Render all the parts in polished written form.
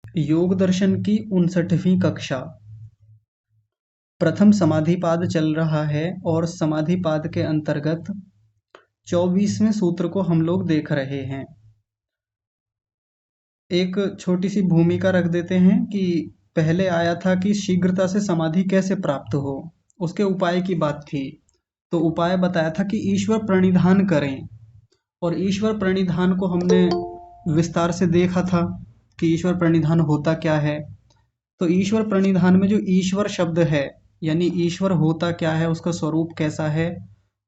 योग दर्शन की 59वीं कक्षा। प्रथम समाधिपाद चल रहा है और समाधिपाद के अंतर्गत 24वें सूत्र को हम लोग देख रहे हैं। एक छोटी सी भूमिका रख देते हैं कि पहले आया था कि शीघ्रता से समाधि कैसे प्राप्त हो, उसके उपाय की बात थी। तो उपाय बताया था कि ईश्वर प्रणिधान करें, और ईश्वर प्रणिधान को हमने विस्तार से देखा था कि ईश्वर प्रणिधान होता क्या है। तो ईश्वर प्रणिधान में जो ईश्वर शब्द है, यानी ईश्वर होता क्या है, उसका स्वरूप कैसा है,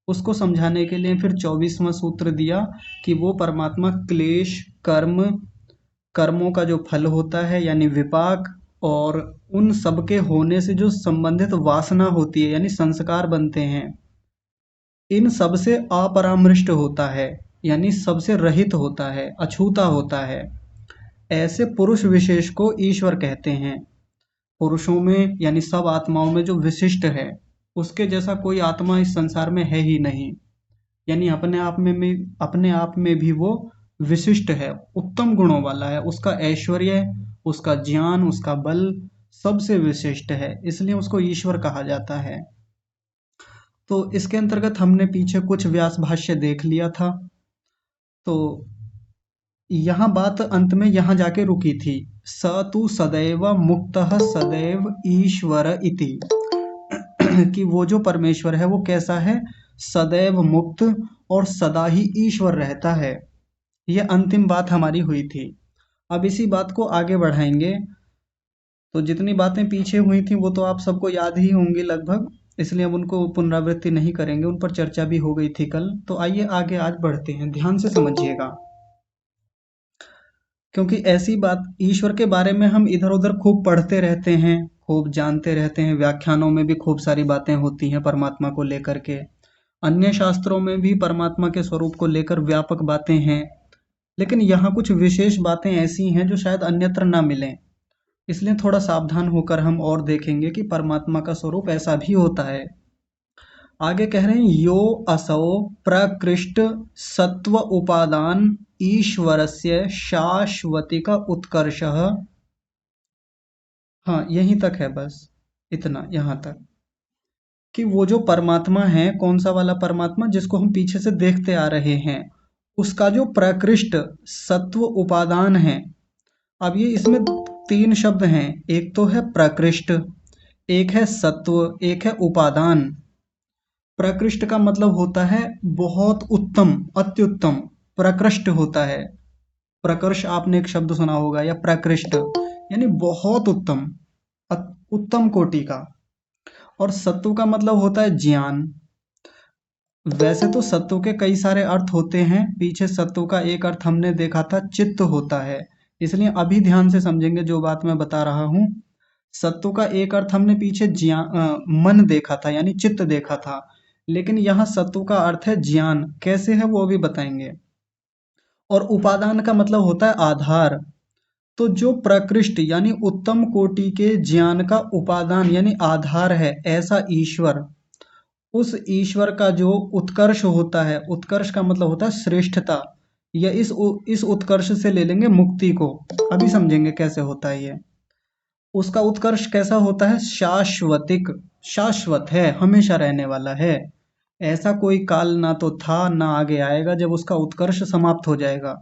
उसको समझाने के लिए फिर 24वां सूत्र दिया कि वो परमात्मा क्लेश कर्मों का जो फल होता है यानी विपाक, और उन सब के होने से जो संबंधित वासना होती है यानी संस्कार बनते हैं, इन सब से अपरामृष्ट होता है, यानी सबसे रहित होता है, अछूता होता है। ऐसे पुरुष विशेष को ईश्वर कहते हैं। पुरुषों में यानी सब आत्माओं में जो विशिष्ट है, उसके जैसा कोई आत्मा इस संसार में है ही नहीं। यानी अपने आप में भी वो विशिष्ट है, उत्तम गुणों वाला है। उसका ऐश्वर्य, उसका ज्ञान, उसका बल सबसे विशिष्ट है, इसलिए उसको ईश्वर कहा जाता है। तो इसके अंतर्गत हमने पीछे कुछ व्यास भाष्य देख लिया था। तो यहाँ बात अंत में यहाँ जाके रुकी थी, स तु सदैव मुक्तः सदैव ईश्वर इति कि वो जो परमेश्वर है वो कैसा है, सदैव मुक्त और सदा ही ईश्वर रहता है। ये अंतिम बात हमारी हुई थी। अब इसी बात को आगे बढ़ाएंगे। तो जितनी बातें पीछे हुई थी वो तो आप सबको याद ही होंगी लगभग, इसलिए अब उनको पुनरावृत्ति नहीं करेंगे, उन पर चर्चा भी हो गई थी कल। तो आइए आगे आज बढ़ते हैं, ध्यान से समझिएगा, क्योंकि ऐसी बात ईश्वर के बारे में हम इधर उधर खूब पढ़ते रहते हैं, खूब जानते रहते हैं, व्याख्यानों में भी खूब सारी बातें होती हैं परमात्मा को लेकर के, अन्य शास्त्रों में भी परमात्मा के स्वरूप को लेकर व्यापक बातें हैं। लेकिन यहाँ कुछ विशेष बातें ऐसी हैं जो शायद अन्यत्र ना मिलें, इसलिए थोड़ा सावधान होकर हम और देखेंगे कि परमात्मा का स्वरूप ऐसा भी होता है। आगे कह रहे हैं, यो असौ प्रकृष्ट सत्व उपादान ईश्वरस्य शाश्वतिक उत्कर्षः। हाँ, यहीं तक है, बस इतना, यहाँ तक कि वो जो परमात्मा है, कौन सा वाला परमात्मा, जिसको हम पीछे से देखते आ रहे हैं, उसका जो प्रकृष्ट सत्व उपादान है। अब ये इसमें तीन शब्द हैं, एक तो है प्रकृष्ट, एक है सत्व, एक है उपादान। प्रकृष्ट का मतलब होता है बहुत उत्तम, अत्युत्तम। प्रकृष्ट होता है, प्रकर्ष आपने एक शब्द सुना होगा, या प्रकृष्ट यानी बहुत उत्तम, उत्तम कोटि का। और सत्व का मतलब होता है ज्ञान। वैसे तो सत्व के कई सारे अर्थ होते हैं, पीछे सत्व का एक अर्थ हमने देखा था, चित्त होता है, इसलिए अभी ध्यान से समझेंगे जो बात मैं बता रहा हूँ। सत्व का एक अर्थ हमने पीछे मन देखा था, यानी चित्त देखा था, लेकिन यहाँ सत्व का अर्थ है ज्ञान। कैसे है वो भी बताएंगे। और उपादान का मतलब होता है आधार। तो जो प्रकृष्ट यानी उत्तम कोटि के ज्ञान का उपादान यानी आधार है, ऐसा ईश्वर, उस ईश्वर का जो उत्कर्ष होता है, उत्कर्ष का मतलब होता है श्रेष्ठता, या इस उत्कर्ष से ले लेंगे मुक्ति को, अभी समझेंगे कैसे होता है ये। उसका उत्कर्ष कैसा होता है, शाश्वतिक, शाश्वत है, हमेशा रहने वाला है। ऐसा कोई काल ना तो था ना आगे आएगा जब उसका उत्कर्ष समाप्त हो जाएगा।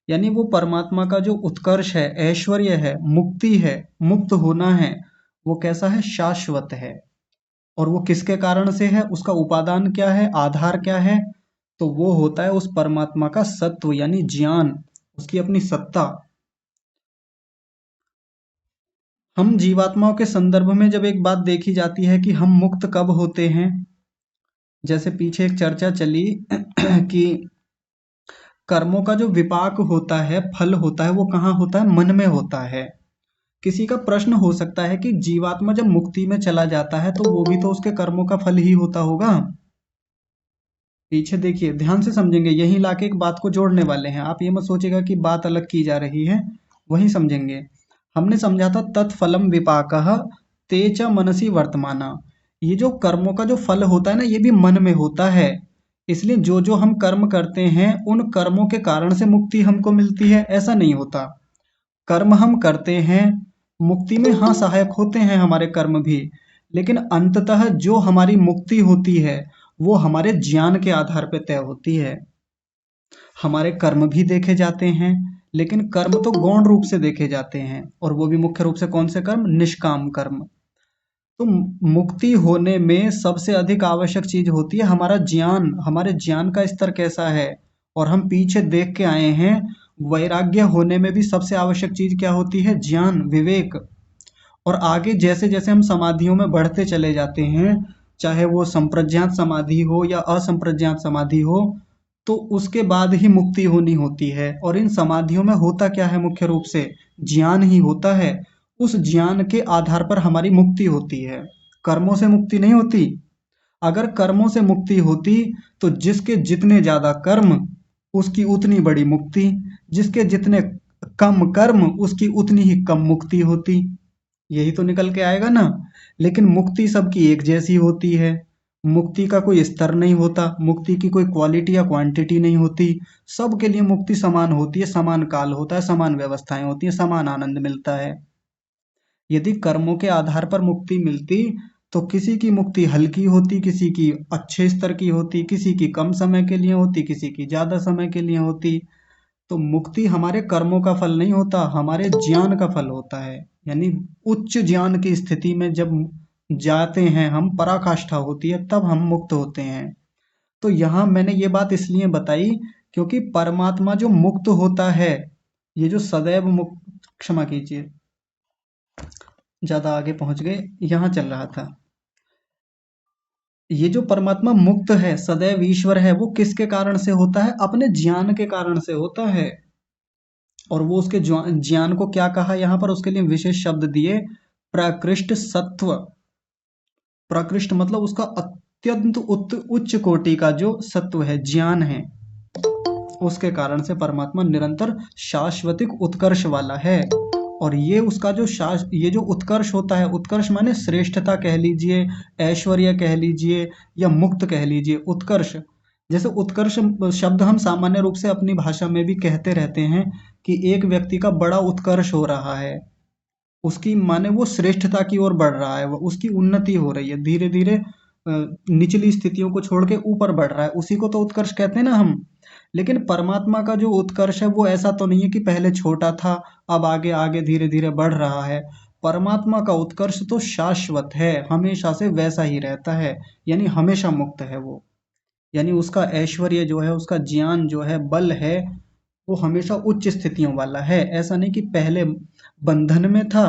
यानी वो परमात्मा का जो उत्कर्ष है, ऐश्वर्य है, मुक्ति है, मुक्त होना है, वो कैसा है, शाश्वत है। और वो किसके कारण से है, उसका उपादान क्या है, आधार क्या है, तो वो होता है उस परमात्मा का सत्व यानी ज्ञान, उसकी अपनी सत्ता। हम जीवात्माओं के संदर्भ में जब एक बात देखी जाती है कि हम मुक्त कब होते हैं, जैसे पीछे एक चर्चा चली कि कर्मों का जो विपाक होता है, फल होता है, वो कहाँ होता है, मन में होता है। किसी का प्रश्न हो सकता है कि जीवात्मा जब मुक्ति में चला जाता है तो वो भी तो उसके कर्मों का फल ही होता होगा। पीछे देखिए, ध्यान से समझेंगे, यहीं लाके एक बात को जोड़ने वाले हैं, आप ये मत सोचेगा कि बात अलग की जा रही है, वहीं समझेंगे। हमने समझा था तत्फलम विपाकः ते च मनसि वर्तमाना। ये जो कर्मों का जो फल होता है ना, ये भी मन में होता है। इसलिए जो जो हम कर्म करते हैं, उन कर्मों के कारण से मुक्ति हमको मिलती है, ऐसा नहीं होता। कर्म हम करते हैं, मुक्ति में हाँ सहायक होते हैं हमारे कर्म भी, लेकिन अंततः जो हमारी मुक्ति होती है वो हमारे ज्ञान के आधार पर तय होती है। हमारे कर्म भी देखे जाते हैं, लेकिन कर्म तो गौण रूप से देखे जाते हैं, और वो भी मुख्य रूप से कौन से कर्म? निष्काम कर्म। तो मुक्ति होने में सबसे अधिक आवश्यक चीज होती है हमारा ज्ञान, हमारे ज्ञान का स्तर कैसा है। और हम पीछे देख के आए हैं, वैराग्य होने में भी सबसे आवश्यक चीज क्या होती है? ज्ञान, विवेक। और आगे जैसे जैसे हम समाधियों में बढ़ते चले जाते हैं, चाहे वो संप्रज्ञात समाधि हो या असंप्रज्ञात समाधि हो, तो उसके बाद ही मुक्ति होनी होती है। और इन समाधियों में होता क्या है? मुख्य रूप से ज्ञान ही होता है। उस ज्ञान के आधार पर हमारी मुक्ति होती है, कर्मों से मुक्ति नहीं होती। अगर कर्मों से मुक्ति होती तो जिसके जितने ज्यादा कर्म उसकी उतनी बड़ी मुक्ति, जिसके जितने कम कर्म उसकी उतनी ही कम मुक्ति होती। यही तो निकल के आएगा ना। लेकिन मुक्ति सबकी एक जैसी होती है, मुक्ति का कोई स्तर नहीं होता, मुक्ति की कोई क्वालिटी या क्वांटिटी नहीं होती। सबके लिए मुक्ति समान होती है, समान काल होता है, समान व्यवस्थाएं होती हैं, समान आनंद मिलता है। यदि कर्मों के आधार पर मुक्ति मिलती तो किसी की मुक्ति हल्की होती, किसी की अच्छे स्तर की होती, किसी की कम समय के लिए होती, किसी की ज्यादा समय के लिए होती। तो मुक्ति हमारे कर्मों का फल नहीं होता, हमारे ज्ञान का फल होता है। यानी उच्च ज्ञान की स्थिति में जब जाते हैं हम, पराकाष्ठा होती है, तब हम मुक्त होते हैं। तो यहाँ मैंने ये बात इसलिए बताई क्योंकि परमात्मा जो मुक्त होता है, ये जो सदैव मुक्त, क्षमा कीजिए ज्यादा आगे पहुंच गए, यहाँ चल रहा था। ये जो परमात्मा मुक्त है, सदैव ईश्वर है, वो किसके कारण से होता है? अपने ज्ञान के कारण से होता है। और वो उसके ज्ञान को क्या कहा यहाँ पर? उसके लिए विशेष शब्द दिए, प्रकृष्ट सत्व। प्रकृष्ट मतलब उसका अत्यंत उच्च कोटि का जो सत्व है, ज्ञान है, उसके कारण से परमात्मा निरंतर शाश्वतिक उत्कर्ष वाला है। और ये उसका जो ये जो उत्कर्ष होता है, उत्कर्ष माने श्रेष्ठता कह लीजिए, ऐश्वर्य कह लीजिए, या मुक्त कह लीजिए, उत्कर्ष। जैसे उत्कर्ष शब्द हम सामान्य रूप से अपनी भाषा में भी कहते रहते हैं कि एक व्यक्ति का बड़ा उत्कर्ष हो रहा है, उसकी माने वो श्रेष्ठता की ओर बढ़ रहा है, वो उसकी उन्नति हो रही है, धीरे धीरे निचली स्थितियों को छोड़ के ऊपर बढ़ रहा है, उसी को तो उत्कर्ष कहते हैं ना हम। लेकिन परमात्मा का जो उत्कर्ष है वो ऐसा तो नहीं है कि पहले छोटा था, अब आगे आगे धीरे धीरे बढ़ रहा है। परमात्मा का उत्कर्ष तो शाश्वत है, हमेशा से वैसा ही रहता है, यानी हमेशा मुक्त है वो। यानी उसका ऐश्वर्य जो है, उसका ज्ञान जो है, बल है, वो हमेशा उच्च स्थितियों वाला है। ऐसा नहीं कि पहले बंधन में था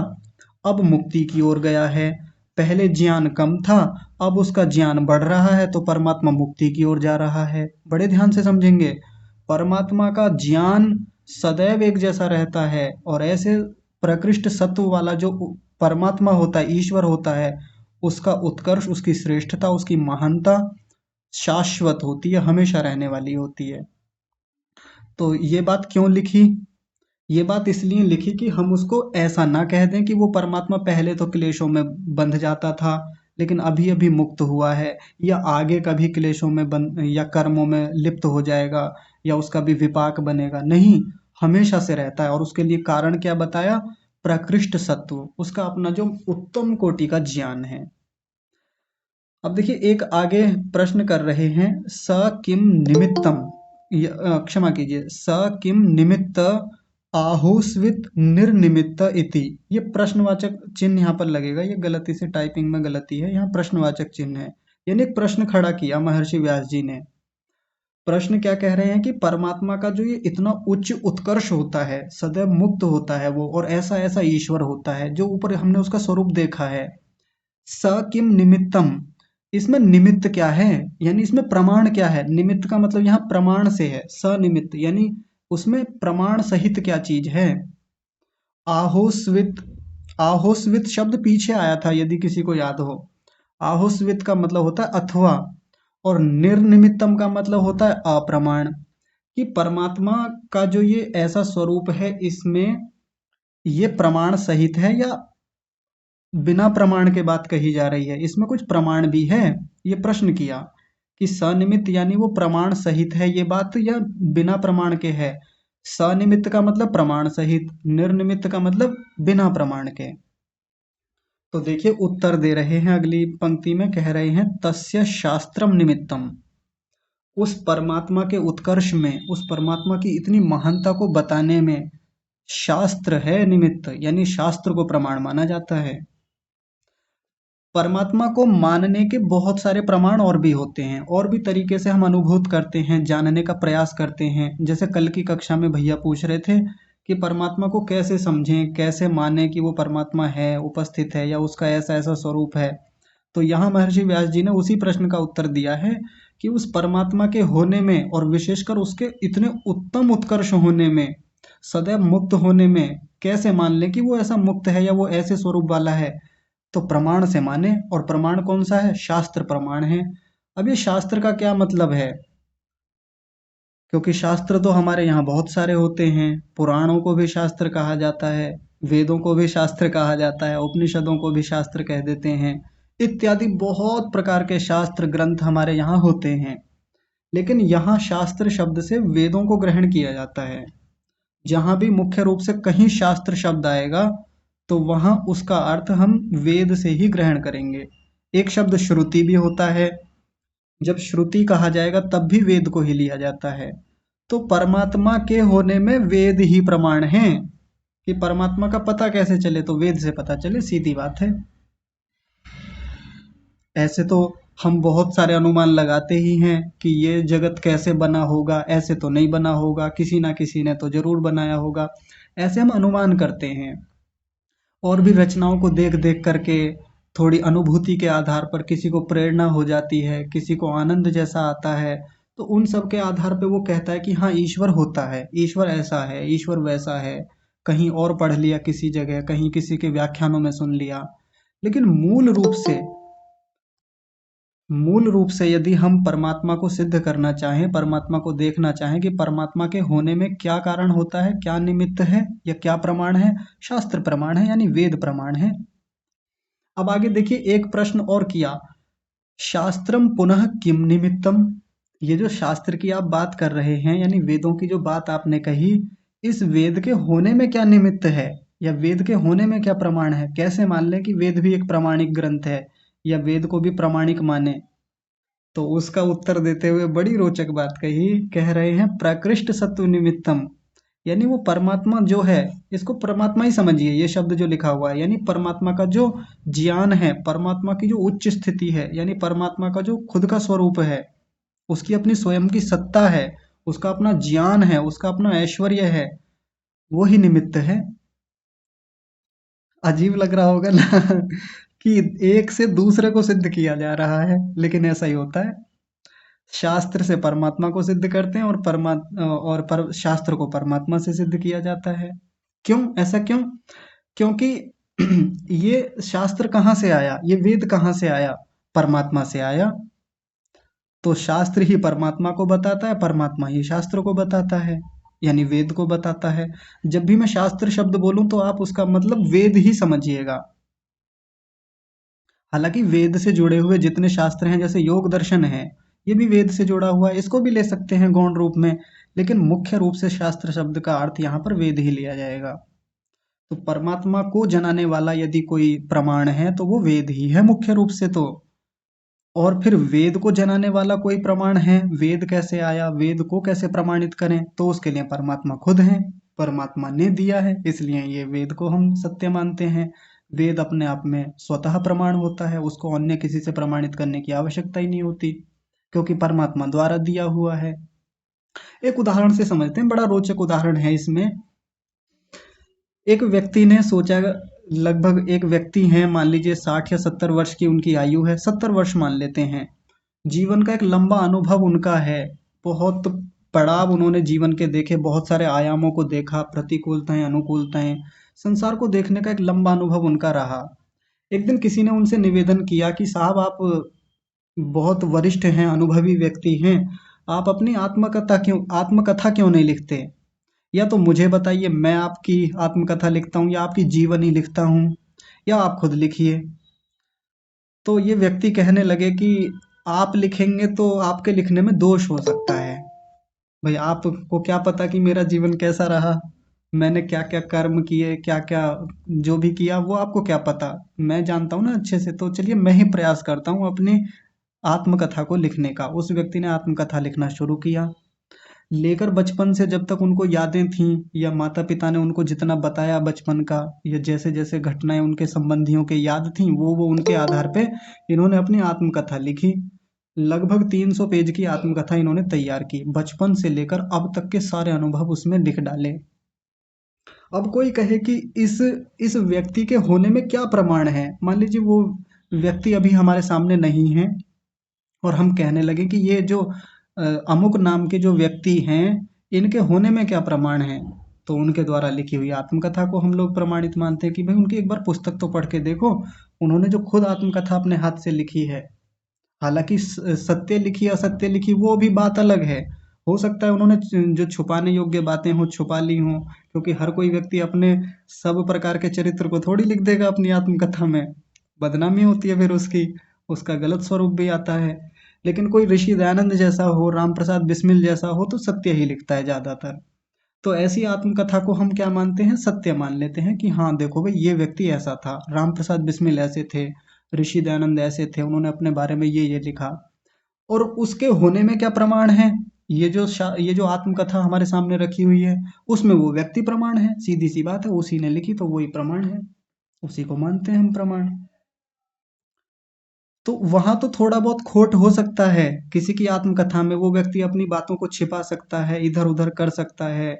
अब मुक्ति की ओर गया है, पहले ज्ञान कम था अब उसका ज्ञान बढ़ रहा है तो परमात्मा मुक्ति की ओर जा रहा है। बड़े ध्यान से समझेंगे, परमात्मा का ज्ञान सदैव एक जैसा रहता है, और ऐसे प्रकृष्ट सत्व वाला जो परमात्मा होता है, ईश्वर होता है, उसका उत्कर्ष, उसकी श्रेष्ठता, उसकी महानता शाश्वत होती है, हमेशा रहने वाली होती है। तो ये बात क्यों लिखी? ये बात इसलिए लिखी कि हम उसको ऐसा ना कह दें कि वो परमात्मा पहले तो क्लेशों में बंध जाता था लेकिन अभी अभी मुक्त हुआ है, या आगे कभी क्लेशों में बंध या कर्मों में लिप्त हो जाएगा, या उसका भी विपाक बनेगा। नहीं, हमेशा से रहता है। और उसके लिए कारण क्या बताया? प्रकृष्ट सत्व, उसका अपना जो उत्तम कोटि का ज्ञान है। अब देखिए, एक आगे प्रश्न कर रहे हैं, स किम निमित्तम, क्षमा कीजिए, स किम निमित्त आहुस्वित निर्निमित्त इति। ये प्रश्नवाचक चिन्ह यहाँ पर लगेगा, ये गलती से टाइपिंग में गलती है, यहाँ प्रश्नवाचक चिन्ह है। यानी एक प्रश्न खड़ा किया महर्षि व्यास जी ने। प्रश्न क्या कह रहे हैं कि परमात्मा का जो ये इतना उच्च उत्कर्ष होता है, सदैव मुक्त होता है वो, और ऐसा ऐसा ईश्वर होता है जो ऊपर हमने उसका स्वरूप देखा है। स किम निमित्तम, इसमें निमित्त क्या है, यानी इसमें प्रमाण क्या है? निमित्त का मतलब यहाँ प्रमाण से है, सनिमित्त यानी उसमें प्रमाण सहित क्या चीज है। आहोस्वित, आहोस्वित शब्द पीछे आया था यदि किसी को याद हो। आहोस्वित का मतलब होता है अथवा, और निर्निमित्तम का मतलब होता है अप्रमाण। कि परमात्मा का जो ये ऐसा स्वरूप है, इसमें ये प्रमाण सहित है या बिना प्रमाण के बात कही जा रही है, इसमें कुछ प्रमाण भी है? ये प्रश्न किया कि सनिमित्त यानी वो प्रमाण सहित है ये बात, या बिना प्रमाण के है। सनिमित्त का मतलब प्रमाण सहित, निर्निमित्त का मतलब बिना प्रमाण के। तो देखिए उत्तर दे रहे हैं अगली पंक्ति में, कह रहे हैं तस्य शास्त्रम निमित्तम। उस परमात्मा के उत्कर्ष में, उस परमात्मा की इतनी महानता को बताने में शास्त्र है निमित्त, यानी शास्त्र को प्रमाण माना जाता है। परमात्मा को मानने के बहुत सारे प्रमाण और भी होते हैं, और भी तरीके से हम अनुभूत करते हैं, जानने का प्रयास करते हैं। जैसे कल की कक्षा में भैया पूछ रहे थे कि परमात्मा को कैसे समझें, कैसे माने कि वो परमात्मा है, उपस्थित है, या उसका ऐसा ऐसा स्वरूप है। तो यहाँ महर्षि व्यास जी ने उसी प्रश्न का उत्तर दिया है कि उस परमात्मा के होने में, और विशेषकर उसके इतने उत्तम उत्कर्ष होने में, सदैव मुक्त होने में कैसे मान लें कि वो ऐसा मुक्त है या वो ऐसे स्वरूप वाला है। तो प्रमाण से माने, और प्रमाण कौन सा है? शास्त्र प्रमाण है। अब ये शास्त्र का क्या मतलब है? क्योंकि शास्त्र तो हमारे यहाँ बहुत सारे होते हैं। पुराणों को भी शास्त्र कहा जाता है, वेदों को भी शास्त्र कहा जाता है, उपनिषदों को भी शास्त्र कह देते हैं, इत्यादि बहुत प्रकार के शास्त्र ग्रंथ हमारे यहाँ होते हैं। लेकिन यहाँ शास्त्र शब्द से वेदों को ग्रहण किया जाता है। जहाँ भी मुख्य रूप से कहीं शास्त्र शब्द आएगा तो वहाँ उसका अर्थ हम वेद से ही ग्रहण करेंगे। एक शब्द श्रुति भी होता है, जब श्रुति कहा जाएगा तब भी वेद को ही लिया जाता है। तो परमात्मा के होने में वेद ही प्रमाण हैं। कि परमात्मा का पता कैसे चले? तो वेद से पता चले, सीधी बात है। ऐसे तो हम बहुत सारे अनुमान लगाते ही हैं कि ये जगत कैसे बना होगा, ऐसे तो नहीं बना होगा, किसी ना किसी ने तो जरूर बनाया होगा, ऐसे हम अनुमान करते हैं। और भी रचनाओं को देख देख करके, थोड़ी अनुभूति के आधार पर किसी को प्रेरणा हो जाती है, किसी को आनंद जैसा आता है, तो उन सब के आधार पे वो कहता है कि हाँ ईश्वर होता है, ईश्वर ऐसा है, ईश्वर वैसा है। कहीं और पढ़ लिया किसी जगह, कहीं किसी के व्याख्यानों में सुन लिया। लेकिन मूल रूप से यदि हम परमात्मा को सिद्ध करना चाहें, परमात्मा को देखना चाहें कि परमात्मा के होने में क्या कारण होता है, क्या निमित्त है, या क्या प्रमाण है, शास्त्र प्रमाण है, यानी वेद प्रमाण है। अब आगे देखिए, एक प्रश्न और किया, शास्त्रम पुनः किम निमित्तम। ये जो शास्त्र की आप बात कर रहे हैं, यानी वेदों की जो बात आपने कही, इस वेद के होने में क्या निमित्त है, या वेद के होने में क्या प्रमाण है? कैसे मान लें कि वेद भी एक प्रामाणिक ग्रंथ है, या वेद को भी प्रामाणिक माने? तो उसका उत्तर देते हुए बड़ी रोचक बात कही, कह रहे हैं प्रकृष्ट सत्व निमित्तम। यानी वो परमात्मा जो है, इसको परमात्मा ही समझिए, ये शब्द जो लिखा हुआ है, यानी परमात्मा का जो ज्ञान है, परमात्मा की जो उच्च स्थिति है, यानी परमात्मा का जो खुद का स्वरूप है, उसकी अपनी स्वयं की सत्ता है, उसका अपना ज्ञान है, उसका अपना ऐश्वर्य है, वो ही निमित्त है। अजीब लग रहा होगा ना कि एक से दूसरे को सिद्ध किया जा रहा है, लेकिन ऐसा ही होता है। शास्त्र से परमात्मा को सिद्ध करते हैं, और शास्त्र को परमात्मा से सिद्ध किया जाता है। क्यों? ऐसा क्यों? क्योंकि ये शास्त्र कहाँ से आया, ये वेद कहाँ से आया? परमात्मा से आया। तो शास्त्र ही परमात्मा को बताता है, परमात्मा ही शास्त्र को बताता है, यानी वेद को बताता है। जब भी मैं शास्त्र शब्द बोलूं तो आप उसका मतलब वेद ही समझिएगा। हालांकि वेद से जुड़े हुए जितने शास्त्र हैं, जैसे योग दर्शन है, ये भी वेद से जुड़ा हुआ है, इसको भी ले सकते हैं गौण रूप में। लेकिन मुख्य रूप से शास्त्र शब्द का अर्थ यहाँ पर वेद ही लिया जाएगा। तो परमात्मा को जनाने वाला यदि कोई प्रमाण है तो वो वेद ही है मुख्य रूप से तो। और फिर वेद को जनाने वाला कोई प्रमाण है, वेद कैसे आया, वेद को कैसे प्रमाणित करें, तो उसके लिए परमात्मा खुद है, परमात्मा ने दिया है, इसलिए ये वेद को हम सत्य मानते हैं। वेद अपने आप में स्वतः प्रमाण होता है, उसको अन्य किसी से प्रमाणित करने की आवश्यकता ही नहीं होती, क्योंकि परमात्मा द्वारा दिया हुआ है। एक उदाहरण से समझते हैं, बड़ा रोचक उदाहरण है इसमें। एक व्यक्ति ने सोचा, लगभग एक व्यक्ति है, मान लीजिए 60 या 70 वर्ष की उनकी आयु है, 70 वर्ष मान लेते हैं। जीवन का एक लंबा अनुभव उनका है, बहुत पड़ाव उन्होंने जीवन के देखे, बहुत सारे आयामों को देखा, प्रतिकूलताएं, अनुकूलताएं, संसार को देखने का एक लंबा अनुभव उनका रहा। एक दिन किसी ने उनसे निवेदन किया कि साहब, आप बहुत वरिष्ठ हैं, अनुभवी व्यक्ति हैं, आप अपनी आत्मकथा क्यों नहीं लिखते? या तो मुझे बताइए, मैं आपकी आत्मकथा लिखता हूँ, या आपकी जीवनी लिखता हूँ, या आप खुद लिखिए। तो ये व्यक्ति कहने लगे कि आप लिखेंगे तो आपके लिखने में दोष हो सकता है। भाई आपको क्या पता कि मेरा जीवन कैसा रहा, मैंने क्या क्या कर्म किए, क्या क्या जो भी किया वो आपको क्या पता। मैं जानता हूँ ना अच्छे से, तो चलिए मैं ही प्रयास करता हूँ अपनी आत्मकथा को लिखने का। उस व्यक्ति ने आत्मकथा लिखना शुरू किया। लेकर बचपन से जब तक उनको यादें थीं, या माता पिता ने उनको जितना बताया बचपन का, या जैसे जैसे घटनाएं उनके संबंधियों के याद थीं, वो उनके आधार पे इन्होंने अपनी आत्मकथा लिखी। लगभग 300 पेज की आत्मकथा इन्होंने तैयार की, बचपन से लेकर अब तक के सारे अनुभव उसमें लिख डाले। अब कोई कहे कि इस व्यक्ति के होने में क्या प्रमाण है। मान लीजिए वो व्यक्ति अभी हमारे सामने नहीं है, और हम कहने लगे कि ये जो अमुक नाम के जो व्यक्ति हैं, इनके होने में क्या प्रमाण है। तो उनके द्वारा लिखी हुई आत्मकथा को हम लोग प्रमाणित मानते हैं कि भाई उनकी एक बार पुस्तक तो पढ़ के देखो। उन्होंने जो खुद आत्मकथा अपने हाथ से लिखी है, हालांकि सत्य लिखी असत्य लिखी वो भी बात अलग है। हो सकता है उन्होंने जो छुपाने योग्य बातें हो छुपा ली हों, क्योंकि हर कोई व्यक्ति अपने सब प्रकार के चरित्र को थोड़ी लिख देगा अपनी आत्मकथा में। बदनामी होती है फिर उसकी, उसका गलत स्वरूप भी आता है। लेकिन कोई ऋषि दयानंद जैसा हो, राम प्रसाद बिस्मिल जैसा हो, तो सत्य ही लिखता है ज्यादातर। तो ऐसी आत्मकथा को हम क्या मानते हैं, सत्य मान लेते हैं कि हाँ देखो भाई ये व्यक्ति ऐसा था, राम प्रसाद बिस्मिल ऐसे थे, ऋषि दयानंद ऐसे थे, उन्होंने अपने बारे में ये लिखा। और उसके होने में क्या प्रमाण है, ये जो आत्मकथा हमारे सामने रखी हुई है, उसमें वो व्यक्ति प्रमाण है। सीधी सी बात है, उसी ने लिखी तो वही प्रमाण है, उसी को मानते हैं हम प्रमाण। तो वहां तो थोड़ा बहुत खोट हो सकता है, किसी की आत्मकथा में वो व्यक्ति अपनी बातों को छिपा सकता है, इधर उधर कर सकता है,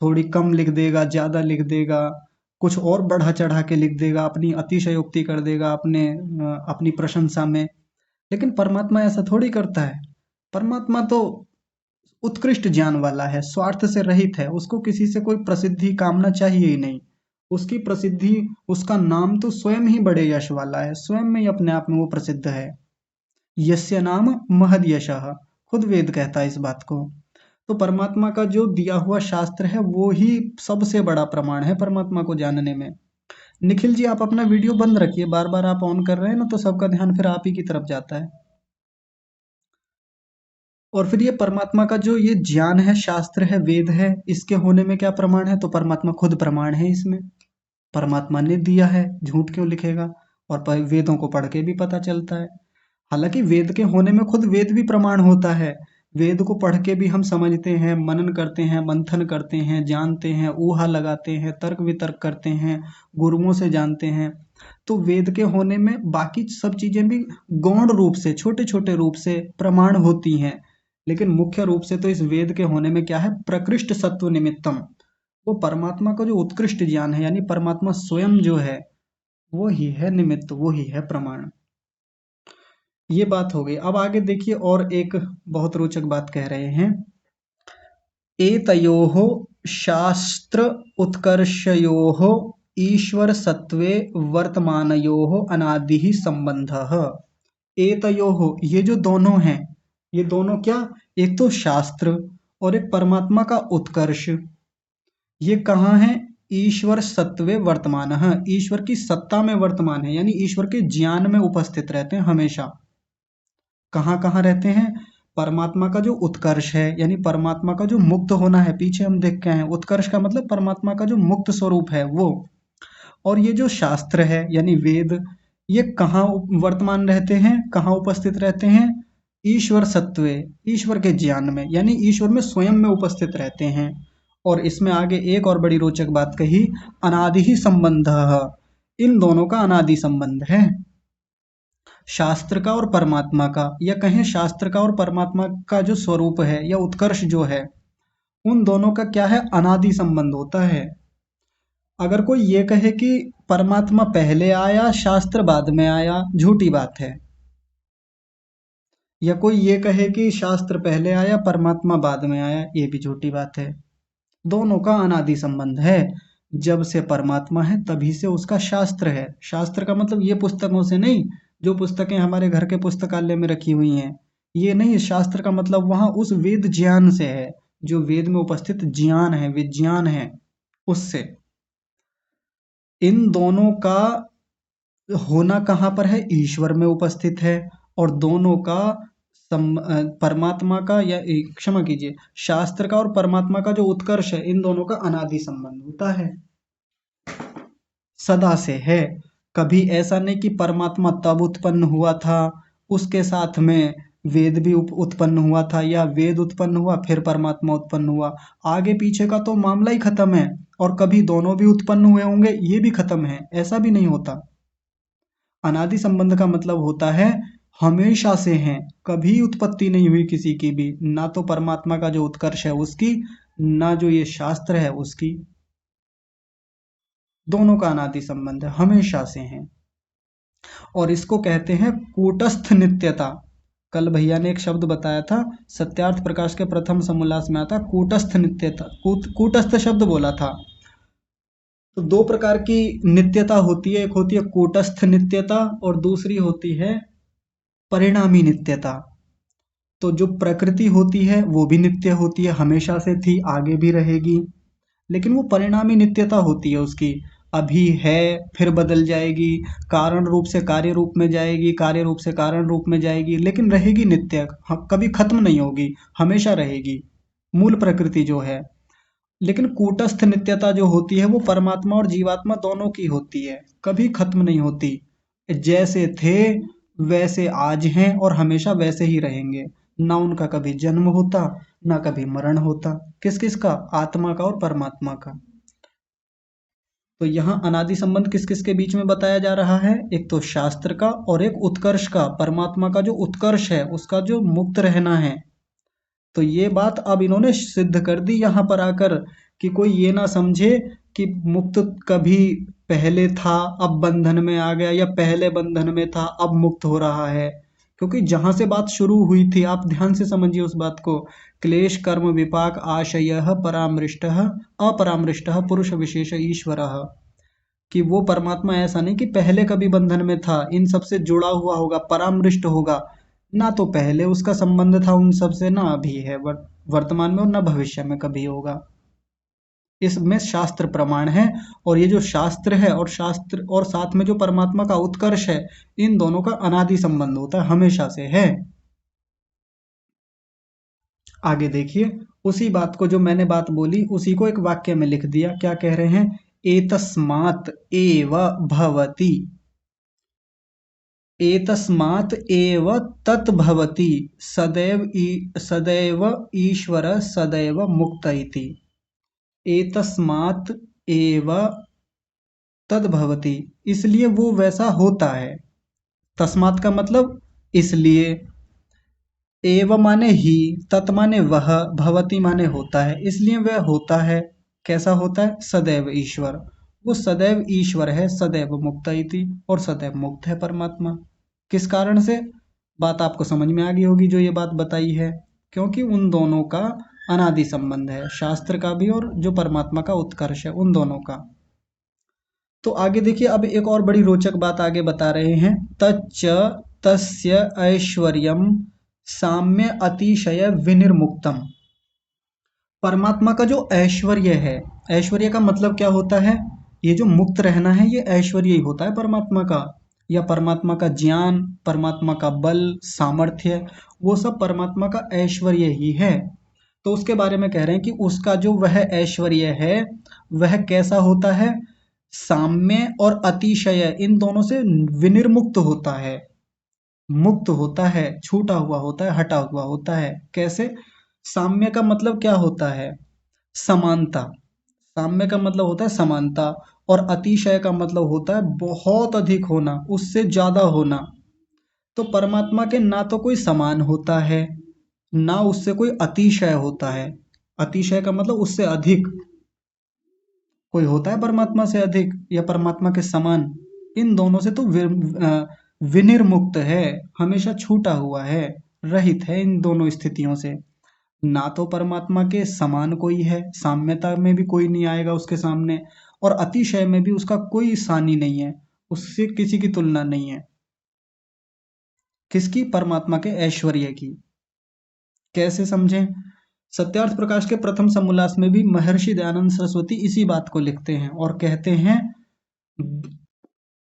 थोड़ी कम लिख देगा, ज्यादा लिख देगा, कुछ और बढ़ा चढ़ा के लिख देगा, अपनी अतिशयोक्ति कर देगा अपनी प्रशंसा में। लेकिन परमात्मा ऐसा थोड़ी करता है। परमात्मा तो उत्कृष्ट ज्ञान वाला है, स्वार्थ से रहित है, उसको किसी से कोई प्रसिद्धि कामना चाहिए ही नहीं। उसकी प्रसिद्धि, उसका नाम तो स्वयं ही बड़े यश वाला है, स्वयं में ही अपने आप में वो प्रसिद्ध है। यस्य नाम महद यशः, खुद वेद कहता है इस बात को। तो परमात्मा का जो दिया हुआ शास्त्र है वो ही सबसे बड़ा प्रमाण है परमात्मा को जानने में। निखिल जी आप अपना वीडियो बंद रखिए, बार बार आप ऑन कर रहे हैं ना, तो सबका ध्यान फिर आप ही की तरफ जाता है। और फिर ये परमात्मा का जो ये ज्ञान है, शास्त्र है, वेद है, इसके होने में क्या प्रमाण है, तो परमात्मा खुद प्रमाण है इसमें। परमात्मा ने दिया है, झूठ क्यों लिखेगा। और वेदों को पढ़ के भी पता चलता है। हालांकि वेद के होने में खुद वेद भी प्रमाण होता है। वेद को पढ़ के भी हम समझते हैं, मनन करते हैं, मंथन करते हैं, जानते हैं, ऊहा लगाते हैं, तर्क वितर्क करते हैं, गुरुओं से जानते हैं। तो वेद के होने में बाकी सब चीजें भी गौण रूप से, छोटे छोटे रूप से प्रमाण होती हैं। लेकिन मुख्य रूप से तो इस वेद के होने में क्या है, प्रकृष्ट सत्व निमित्तम, वो परमात्मा का जो उत्कृष्ट ज्ञान है, यानी परमात्मा स्वयं जो है, वो ही है निमित्त, वो ही है प्रमाण। ये बात हो गई। अब आगे देखिए, और एक बहुत रोचक बात कह रहे हैं। एतयोः शास्त्र उत्कर्षयोः ईश्वर सत्वे वर्तमानयोः अनादिः संबंधः। एतयोः, ये जो दोनों हैं, ये दोनों क्या, एक तो शास्त्र और एक परमात्मा का उत्कर्ष, ये कहाँ है, ईश्वर सत्वे वर्तमान है, ईश्वर की सत्ता में वर्तमान है, यानी ईश्वर के ज्ञान में उपस्थित रहते हैं हमेशा। कहाँ कहाँ रहते हैं, परमात्मा का जो उत्कर्ष है, यानी परमात्मा का जो मुक्त होना है, पीछे हम देख के आए हैं, उत्कर्ष का मतलब परमात्मा का जो मुक्त स्वरूप है वो। और ये जो शास्त्र है यानी वेद, ये कहाँ वर्तमान रहते हैं, कहाँ उपस्थित रहते हैं, ईश्वर सत्वे, ईश्वर के ज्ञान में, यानी ईश्वर में स्वयं में उपस्थित रहते हैं। और इसमें आगे एक और बड़ी रोचक बात कही, अनादि ही संबंध, इन दोनों का अनादि संबंध है, शास्त्र का और परमात्मा का, या कहें शास्त्र का और परमात्मा का जो स्वरूप है या उत्कर्ष जो है, उन दोनों का क्या है, अनादि संबंध होता है। अगर कोई ये कहे कि परमात्मा पहले आया शास्त्र बाद में आया, झूठी बात है। या कोई ये कहे कि शास्त्र पहले आया परमात्मा बाद में आया, ये भी झूठी बात है। दोनों का अनादि संबंध है। जब से परमात्मा है तभी से उसका शास्त्र है। शास्त्र का मतलब ये पुस्तकों से नहीं, जो पुस्तकें हमारे घर के पुस्तकालय में रखी हुई हैं, ये नहीं। शास्त्र का मतलब वहां उस वेद ज्ञान से है, जो वेद में उपस्थित ज्ञान है, विज्ञान है, उससे। इन दोनों का होना कहाँ पर है, ईश्वर में उपस्थित है। और दोनों का परमात्मा का या क्षमा कीजिए, शास्त्र का और परमात्मा का जो उत्कर्ष है, इन दोनों का अनादि संबंध होता है, सदा से है। कभी ऐसा नहीं कि परमात्मा तब उत्पन्न हुआ था, उसके साथ में वेद भी उत्पन्न हुआ था, या वेद उत्पन्न हुआ फिर परमात्मा उत्पन्न हुआ। आगे पीछे का तो मामला ही खत्म है। और कभी दोनों भी उत्पन्न हुए होंगे, ये भी खत्म है, ऐसा भी नहीं होता। अनादि संबंध का मतलब होता है हमेशा से हैं, कभी उत्पत्ति नहीं हुई किसी की भी, ना तो परमात्मा का जो उत्कर्ष है उसकी, ना जो ये शास्त्र है उसकी। दोनों का अनादि संबंध है, हमेशा से हैं। और इसको कहते हैं कूटस्थ नित्यता। कल भैया ने एक शब्द बताया था, सत्यार्थ प्रकाश के प्रथम समोल्लास में आता कूटस्थ नित्यता, कूटस्थ शब्द बोला था। तो दो प्रकार की नित्यता होती है, एक होती है कूटस्थ नित्यता और दूसरी होती है परिणामी नित्यता। तो जो प्रकृति होती है वो भी नित्य होती है, हमेशा से थी, आगे भी रहेगी। लेकिन वो परिणामी नित्यता होती है उसकी, अभी है फिर बदल जाएगी, कारण रूप से कार्य रूप में जाएगी, कार्य रूप से कारण रूप में जाएगी, लेकिन रहेगी नित्य, कभी खत्म नहीं होगी, हमेशा रहेगी, मूल प्रकृति जो है। लेकिन कूटस्थ नित्यता जो होती है वो परमात्मा और जीवात्मा दोनों की होती है, कभी खत्म नहीं होती। जैसे थे वैसे आज हैं और हमेशा वैसे ही रहेंगे, ना उनका कभी जन्म होता, ना कभी मरण होता। किस किस का? आत्मा का और परमात्मा का। तो यहाँ अनादि संबंध किस किस के बीच में बताया जा रहा है? एक तो शास्त्र का और एक उत्कर्ष का, परमात्मा का जो उत्कर्ष है उसका जो मुक्त रहना है। तो ये बात अब इन्होंने सिद्ध कर दी यहाँ पर आकर, कि कोई ये ना समझे कि मुक्त कभी पहले था अब बंधन में आ गया, या पहले बंधन में था अब मुक्त हो रहा है। क्योंकि जहां से बात शुरू हुई थी, आप ध्यान से समझिए उस बात को, क्लेश कर्म विपाक आशय परामृष्ट अपरामृष्ट पुरुष विशेष ईश्वर, कि वो परमात्मा ऐसा नहीं कि पहले कभी बंधन में था, इन सबसे जुड़ा हुआ होगा, परामृष्ट होगा, ना तो पहले उसका संबंध था उन सबसे, ना अभी है वर्तमान में, और ना भविष्य में कभी होगा। इसमें शास्त्र प्रमाण है। और ये जो शास्त्र है और शास्त्र और साथ में जो परमात्मा का उत्कर्ष है, इन दोनों का अनादि संबंध होता है, हमेशा से है। आगे देखिए, उसी बात को जो मैंने बात बोली उसी को एक वाक्य में लिख दिया। क्या कह रहे हैं? एतस्मात् एव भवति, एतस्मात् एव तत् भवति, सदैव ईश्वर सदैव मुक्त इति। एतस्मात् एव तद् भवति, इसलिए वो वैसा होता है। तस्मात् का मतलब इसलिए, एव माने ही, तत् माने वह, भवति माने होता है, इसलिए वह होता है। कैसा होता है? सदैव ईश्वर, वो सदैव ईश्वर है, सदैव मुक्त इति, और सदैव मुक्त है परमात्मा। किस कारण से? बात आपको समझ में आ गई होगी जो ये बात बताई है, क्योंकि उन दोनों का अनादि संबंध है, शास्त्र का भी और जो परमात्मा का उत्कर्ष है उन दोनों का। तो आगे देखिए, अब एक और बड़ी रोचक बात आगे बता रहे हैं, तच्च तस्य ऐश्वर्यम साम्य अतिशय विनिर्मुक्तम। परमात्मा का जो ऐश्वर्य है, ऐश्वर्य का मतलब क्या होता है? ये जो मुक्त रहना है ये ऐश्वर्य ही होता है परमात्मा का, या परमात्मा का ज्ञान, परमात्मा का बल, सामर्थ्य, वो सब परमात्मा का ऐश्वर्य ही है। तो उसके बारे में कह रहे हैं कि उसका जो वह ऐश्वर्य है वह कैसा होता है? साम्य और अतिशय, इन दोनों से विनिर्मुक्त होता है, मुक्त होता है, छूटा हुआ होता है, हटा हुआ होता है। कैसे? साम्य का मतलब क्या होता है? समानता। साम्य का मतलब होता है समानता, और अतिशय का मतलब होता है बहुत अधिक होना, उससे ज्यादा होना। तो परमात्मा के ना तो कोई समान होता है, ना उससे कोई अतिशय होता है। अतिशय का मतलब उससे अधिक, कोई होता है परमात्मा से अधिक या परमात्मा के समान? इन दोनों से तो विनिर्मुक्त है, हमेशा छूटा हुआ है, रहित है इन दोनों स्थितियों से। ना तो परमात्मा के समान कोई है, साम्यता में भी कोई नहीं आएगा उसके सामने, और अतिशय में भी उसका कोई सानी नहीं है, उससे किसी की तुलना नहीं है। किसकी? परमात्मा के ऐश्वर्य की। कैसे समझें? सत्यार्थ प्रकाश के प्रथम समोल्लास में भी महर्षि दयानंद सरस्वती इसी बात को लिखते हैं और कहते हैं,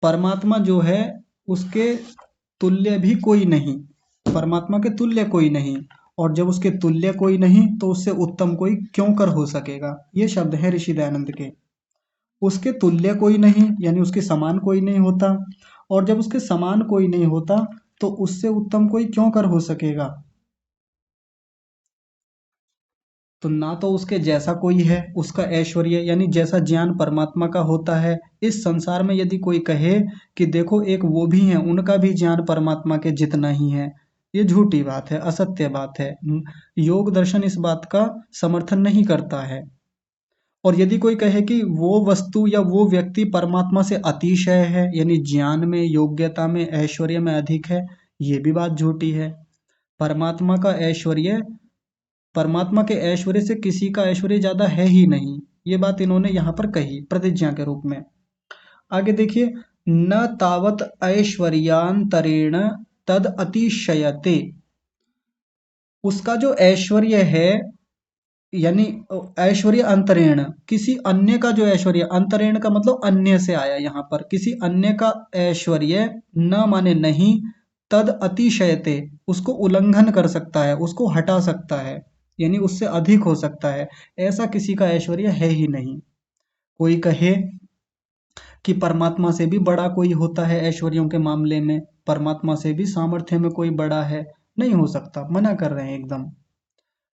परमात्मा जो है उसके तुल्य भी कोई नहीं, परमात्मा के तुल्य कोई नहीं, और जब उसके तुल्य कोई नहीं तो उससे उत्तम कोई क्यों कर हो सकेगा। ये शब्द है ऋषि दयानंद के। उसके तुल्य कोई नहीं यानी उसके समान कोई नहीं होता, और जब उसके समान कोई नहीं होता तो उससे उत्तम कोई क्यों कर हो सकेगा। तो ना तो उसके जैसा कोई है, उसका ऐश्वर्य यानी जैसा ज्ञान परमात्मा का होता है। इस संसार में यदि कोई कहे कि देखो एक वो भी हैं, उनका भी ज्ञान परमात्मा के जितना ही है, ये झूठी बात है, असत्य बात है। योग दर्शन इस बात का समर्थन नहीं करता है। और यदि कोई कहे कि वो वस्तु या वो व्यक्ति परमात्मा से अतिशय है यानी ज्ञान में, योग्यता में, ऐश्वर्य में अधिक है, ये भी बात झूठी है। परमात्मा का ऐश्वर्य, परमात्मा के ऐश्वर्य से किसी का ऐश्वर्य ज्यादा है ही नहीं। ये बात इन्होंने यहाँ पर कही प्रतिज्ञा के रूप में। आगे देखिए, न तावत ऐश्वर्यांतरेण तद अतिशयते। उसका जो ऐश्वर्य है यानी ऐश्वर्य अंतरेण, किसी अन्य का जो ऐश्वर्य, अंतरेण का मतलब अन्य से आया यहाँ पर, किसी अन्य का ऐश्वर्य, न माने नहीं, तद अतिशयते, उसको उल्लंघन कर सकता है, उसको हटा सकता है, यानी उससे अधिक हो सकता है, ऐसा किसी का ऐश्वर्य है ही नहीं। कोई कहे कि परमात्मा से भी बड़ा कोई होता है ऐश्वर्यों के मामले में, परमात्मा से भी सामर्थ्य में कोई बड़ा है, नहीं हो सकता, मना कर रहे हैं एकदम।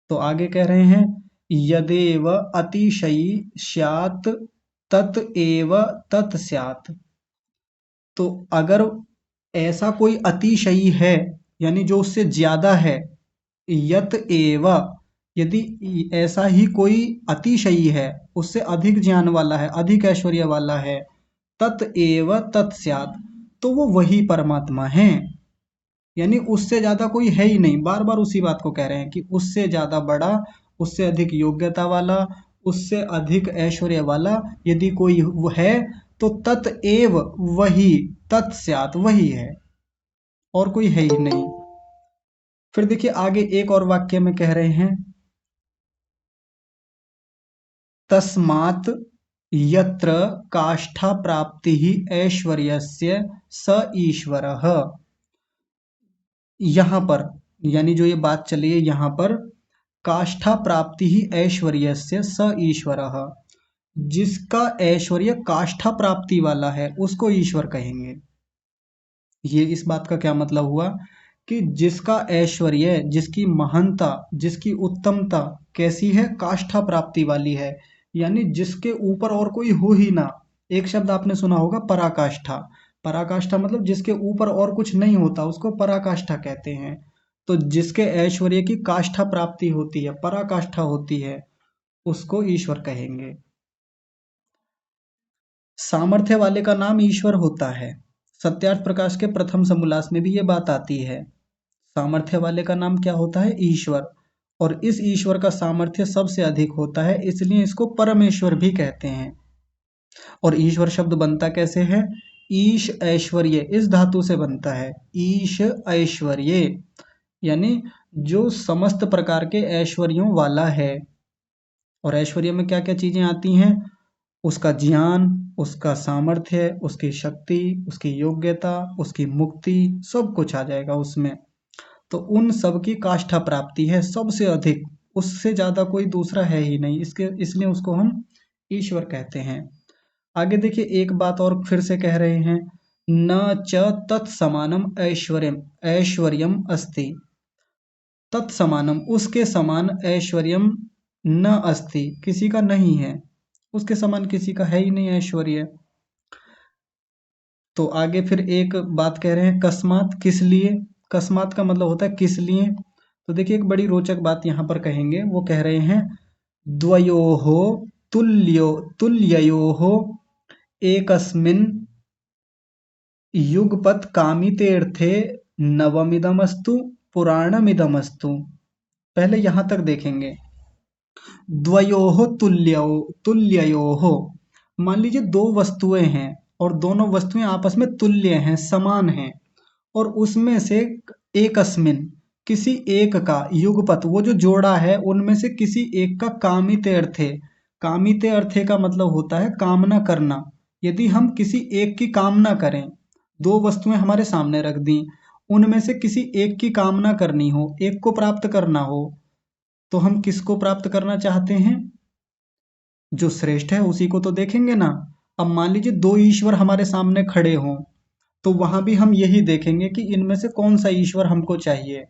तो आगे कह रहे हैं, यदेव अतिशयी स्यात् तत एव तत् स्यात्। तो अगर ऐसा कोई अतिशयी है यानी जो उससे ज्यादा है, यत एव, यदि ऐसा ही कोई अतिशयी है, उससे अधिक ज्ञान वाला है, अधिक ऐश्वर्य वाला है, तत एव तत् स्यात्, तो वो वही परमात्मा है। यानी उससे ज्यादा कोई है ही नहीं, बार बार उसी बात को कह रहे हैं कि उससे ज्यादा बड़ा, उससे अधिक योग्यता वाला, उससे अधिक ऐश्वर्य वाला यदि कोई है तो तत एव, वही, तत्स्यात्, वही है, और कोई है ही नहीं। फिर देखिए आगे एक और वाक्य में कह रहे हैं, तस्मात् यत्र काष्ठा प्राप्ति ऐश्वर्यस्य स ईश्वरः। यहाँ पर यानी जो ये बात चली है यहाँ पर, काष्ठा प्राप्ति ही ऐश्वर्यस्य स ईश्वरः, जिसका ऐश्वर्य काष्ठा प्राप्ति वाला है उसको ईश्वर कहेंगे। ये इस बात का क्या मतलब हुआ कि जिसका ऐश्वर्य, जिसकी महानता, जिसकी उत्तमता कैसी है, काष्ठा प्राप्ति वाली है, यानी जिसके ऊपर और कोई हो ही ना। एक शब्द आपने सुना होगा, पराकाष्ठा। पराकाष्ठा मतलब जिसके ऊपर और कुछ नहीं होता, उसको पराकाष्ठा कहते हैं। तो जिसके ऐश्वर्य की काष्ठा प्राप्ति होती है, पराकाष्ठा होती है, उसको ईश्वर कहेंगे। सामर्थ्य वाले का नाम ईश्वर होता है। सत्यार्थ प्रकाश के प्रथम समोल्लास में भी ये बात आती है। सामर्थ्य वाले का नाम क्या होता है, ईश्वर। और इस ईश्वर का सामर्थ्य सबसे अधिक होता है, इसलिए इसको परमेश्वर भी कहते हैं। और ईश्वर शब्द बनता कैसे है, ईश ऐश्वर्य, इस धातु से बनता है, ईश ऐश्वर्य, यानी जो समस्त प्रकार के ऐश्वर्यों वाला है। और ऐश्वर्य में क्या क्या चीजें आती हैं, उसका ज्ञान, उसका सामर्थ्य, उसकी शक्ति, उसकी योग्यता, उसकी मुक्ति, सब कुछ आ जाएगा उसमें। तो उन सब की काष्ठा प्राप्ति है सबसे अधिक, उससे ज्यादा कोई दूसरा है ही नहीं, इसके इसलिए उसको हम ईश्वर कहते हैं। आगे देखिए एक बात और फिर से कह रहे हैं, न च तत्समानम ऐश्वर्यम ऐश्वर्यम अस्ति। तत्समानम, उसके समान, ऐश्वर्यम न अस्ति, किसी का नहीं है, उसके समान किसी का है ही नहीं ऐश्वर्य। तो आगे फिर एक बात कह रहे हैं, कस्मात, किस लिए। कस्मात का मतलब होता है किस लिए। तो देखिए एक बड़ी रोचक बात यहाँ पर कहेंगे, वो कह रहे हैं, द्वयोः तुल्यो तुल्ययोः एकस्मिन् युगपत् कामितेऽर्थे नवमिदमस्तु पुराणमिदमस्तु। पहले यहाँ तक देखेंगे, द्वयोः तुल्यो तुल्ययोः, मान लीजिए दो वस्तुएं हैं और दोनों वस्तुएं आपस में तुल्य हैं, समान हैं, और उसमें से एकस्मिन, किसी एक का, युगपत, वो जो जोड़ा है उनमें से किसी एक का कामिते अर्थे। कामिते अर्थे का मतलब होता है कामना करना। यदि हम किसी एक की कामना करें, दो वस्तुएं हमारे सामने रख दी उनमें से किसी एक की कामना करनी हो, एक को प्राप्त करना हो, तो हम किसको प्राप्त करना चाहते हैं? जो श्रेष्ठ है उसी को तो देखेंगे ना। अब मान लीजिए दो ईश्वर हमारे सामने खड़े हों, तो वहां भी हम यही देखेंगे कि इनमें से कौन सा ईश्वर हमको चाहिए।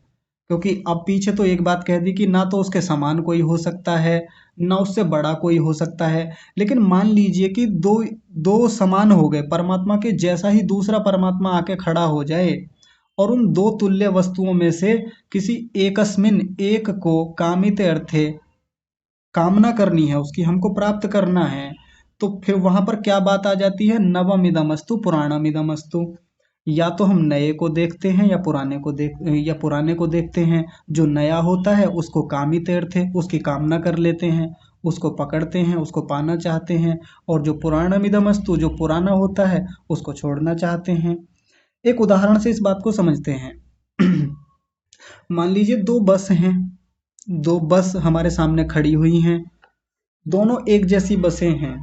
क्योंकि अब पीछे तो एक बात कह दी कि ना तो उसके समान कोई हो सकता है, ना उससे बड़ा कोई हो सकता है। लेकिन मान लीजिए कि दो दो समान हो गए, परमात्मा के जैसा ही दूसरा परमात्मा आके खड़ा हो जाए, और उन दो तुल्य वस्तुओं में से किसी एकस्मिन एक को कामित अर्थे कामना करनी है, उसकी हमको प्राप्त करना है, तो फिर वहां पर क्या बात आ जाती है? नवमिदमस्तु पुराणमिदमस्तु। या तो हम नए को देखते हैं या पुराने को देखते हैं। जो नया होता है उसको कामित अर्थ है, उसकी कामना कर लेते हैं, उसको पकड़ते हैं, उसको पाना चाहते हैं। और जो पुराणमिदमस्तु, जो पुराना होता है, उसको छोड़ना चाहते हैं। एक उदाहरण से इस बात को समझते हैं। मान लीजिए दो बस हैं, दो बस हमारे सामने खड़ी हुई हैं। दोनों एक जैसी बसें हैं,